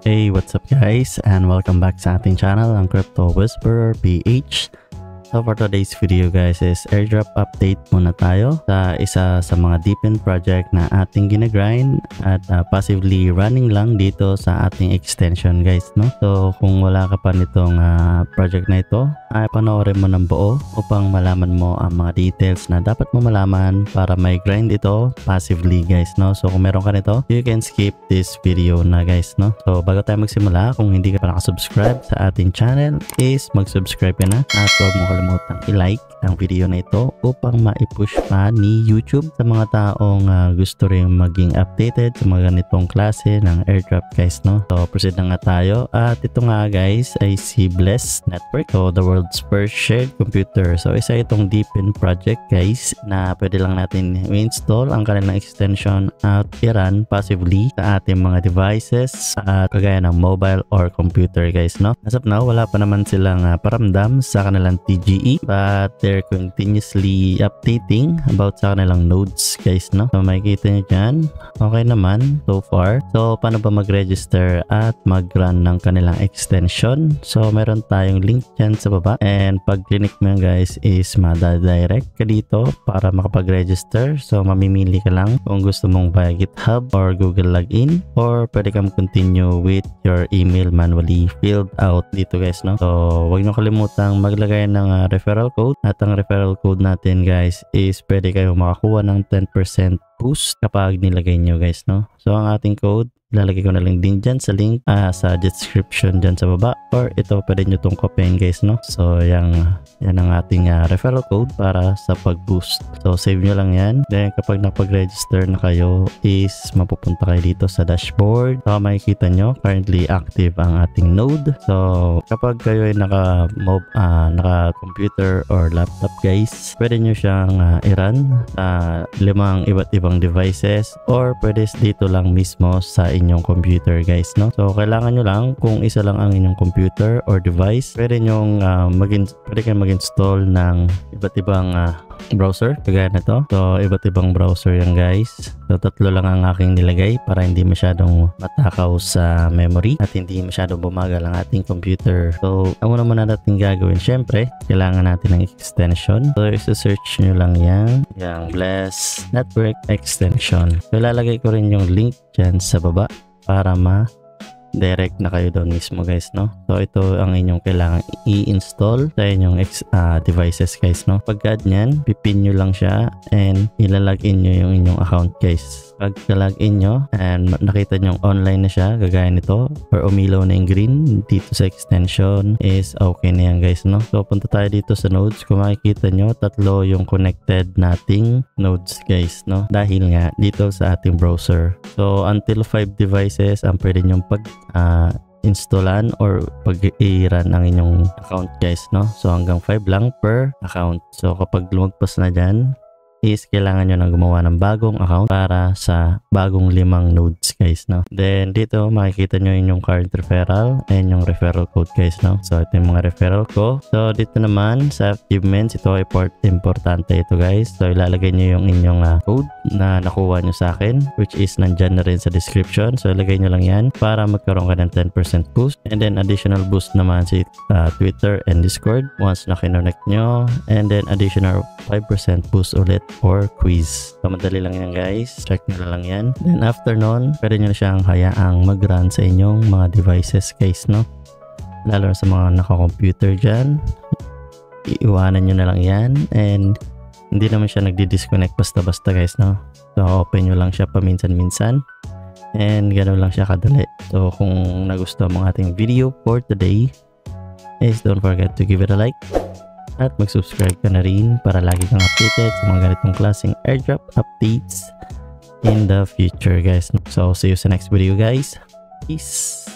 Hey, what's up guys, and welcome back sa ating channel, ang Crypto Whisperer PH. So for today's video guys is airdrop update muna tayo sa isa sa mga deepen project na ating ginagrind at passively running lang dito sa ating extension guys, no? So kung wala ka pa nitong project na ito, ay panoorin mo ng buo upang malaman mo ang mga details na dapat mo malaman para may grind ito passively guys, no? So kung meron ka nito, you can skip this video na guys, no? So bago tayo magsimula, kung hindi ka pa nakasubscribe sa ating channel is mag-subscribe ka na at huwag mo kalimutang i-like ang video na ito upang ma-push pa ni YouTube sa mga taong gusto rin maging updated sa mga ganitong klase ng airdrop guys, no? So proceed na nga tayo at ito nga guys ay si Bless Network, so the world's first shared computer. So isa itong deepen project guys na pwede lang natin i-install ang kanilang extension at i-run passively sa ating mga devices at kagaya ng mobile or computer guys, no? As of now, wala pa naman silang paramdam sa kanilang TGE but they're continuously updating about sa kanilang nodes guys, no? So makikita nyo dyan, okay naman so far. So paano ba mag-register at mag-run ng kanilang extension? So meron tayong link dyan sa baba and pag click mo yan guys is madadirect ka dito para makapag-register. So mamimili ka lang kung gusto mong via GitHub or Google login or pwede kang continue with your email manually filled out dito guys, no? So huwag nyo kalimutang maglagay ng referral code at ang referral code natin guys is pwede kayo makakuha ng 10% boost kapag nilagay nyo guys, no? So ang ating code lalagay ko na lang din dyan sa link sa description dyan sa baba, or ito pwede nyo itong copyin guys, no? So yan ang ating referral code para sa pag-boost. So save nyo lang yan. Then kapag napag-register na kayo is mapupunta kayo dito sa dashboard. So makikita nyo currently active ang ating node. So kapag kayo ay naka-computer or laptop guys, pwede nyo siyang i-run sa 5 iba't ibang devices or pwede dito lang mismo sa inyong computer guys, no? So kailangan nyo lang kung isa lang ang inyong computer or device, pwede nyong kayong mag-install ng iba't ibang browser kagaya na to. So iba't ibang browser yan guys. So 3 lang ang aking nilagay para hindi masyadong matakaw sa memory at hindi masyadong bumagal ang ating computer. So ang una muna natin gagawin, syempre kailangan natin ng extension. So isa-search nyo lang yan, yung Bless Network extension. So lalagay ko rin yung link dyan sa baba para direct na kayo doon mismo guys, no? So ito ang inyong kailangan i-install sa inyong devices guys, no? Pagka nyan, pipin nyo lang siya and ilalagin nyo yung inyong account guys. Pag login nyo and nakita nyo online na siya gagaya nito or umilaw na yung green dito sa extension is okay na yan guys, no? So punta tayo dito sa nodes. Kung makikita nyo, 3 yung connected nating nodes guys, no? Dahil nga dito sa ating browser. So until 5 devices ang pwede nyong installan or pag-i-run ang inyong account guys, no? So hanggang 5 lang per account. So kapag lumagpas na dyan is kailangan nyo nang gumawa ng bagong account para sa bagong 5 nodes guys, no? Then dito makikita nyo yung current referral and yung referral code guys, no? So ito yung mga referral ko. So dito naman sa achievements, ito ay importante ito guys. So ilalagay nyo yung inyong code na nakuha nyo sa akin, which is nandyan na rin sa description. So ilagay nyo lang yan para magkaroon ka ng 10% boost and then additional boost naman si Twitter and Discord once na kinonect nyo, and then additional 5% boost ulit or quiz. So madali lang yan guys, check nyo lang yan. Then after nun, pwede nyo na siyang hayaang mag-run sa inyong mga devices guys, no? Lalo sa mga naka-computer dyan, iiwanan nyo na lang yan and hindi naman siya nagdi-disconnect basta-basta guys, no? So open nyo lang siya paminsan-minsan and gano'n lang siya kadali. So kung nagustuhan mo ang ating video for today is don't forget to give it a like at mag-subscribe ka na rin para lagi kang updated sa mga ganitong klaseng airdrop updates in the future guys. So see you sa next video guys. Peace!